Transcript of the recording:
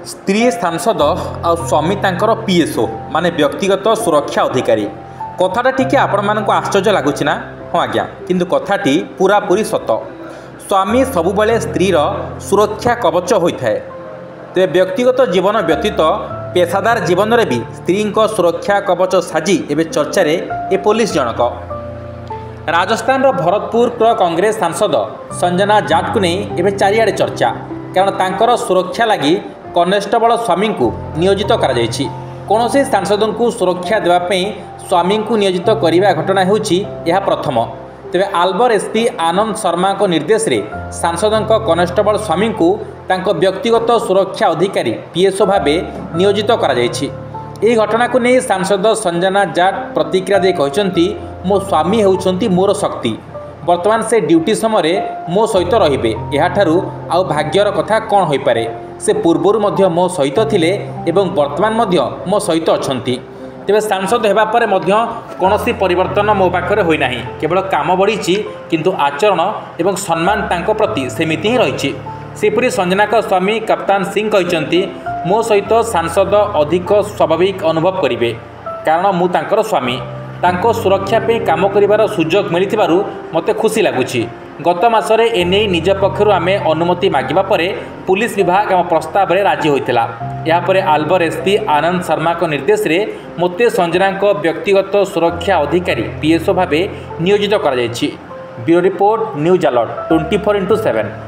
स्त्री सांसद आ स्वामी तांकर पीएसओ माने व्यक्तिगत सुरक्षा अधिकारी कथाटा टिके आपण मानक आश्चर्य लगुच ना। हाँ आज्ञा, किंतु कथाटी पूरापूरी सत। स्वामी सबुबले स्त्रीर सुरक्षा कवच होता है। तेरे व्यक्तिगत जीवन व्यतीत पेशादार जीवन में भी स्त्री सुरक्षा कवच साजी एवं चर्चार ए पुलिस जनक। राजस्थान भरतपुर कांग्रेस सांसद संजना जाट को नहीं एवं चारिआडे चर्चा, कारण तांकर सुरक्षा लगी कनेस्टेबल स्वामी को नियोजित कौन से सांसद को सुरक्षा देवाई स्वामी को नियोजित करने घटना होछि प्रथम। तेरे आल्बर एसपी आनंद शर्मा को निर्देश रे सांसद कनेस्टेबल स्वामी को तांको व्यक्तिगत सुरक्षा अधिकारी पीएसओ भाव नियोजित कर घटना को नहीं सांसद संजना जाट प्रतिक्रिया दे कहते मो स्वामी होउछंती मोर शक्ति, वर्तमान से ड्यूटी समय मो सहित रहिबे, एहाठारु आउ भाग्यर कथा कौन हो पारे। से पूर्वर मध्य मो सहित थिले एवं वर्तमान मध्य मो सहित अछंती। तेबे सांसद हेबा परे मध्य कोनोसी परिवर्तन मो पाखरे होई नाही, केवल काम बढ़ी किंतु आचरण एवं सम्मान तांको प्रति सेमिति ही रहिछि। सेपरी संजना का स्वामी कप्तान सिंह कहते मो सहित सांसद अधिक स्वाभाविक अनुभव करेंगे, कारण मु तांकर स्वामी। तांको सुरक्षा पे काम करिवार सुजोग मिलिथिबारु मते खुशी लागुछि। गत मासरे एने निज पक्षरु आमे अनुमति मागिबा परे पुलिस विभाग आम प्रस्ताव रे राजी होइतिला। या परे आल्बर एसपी आनंद शर्मा को निर्देश रे मते संजना को व्यक्तिगत सुरक्षा अधिकारी पीएसओ भावे नियोजित करा जायछि। Bureau report news alert 24x7।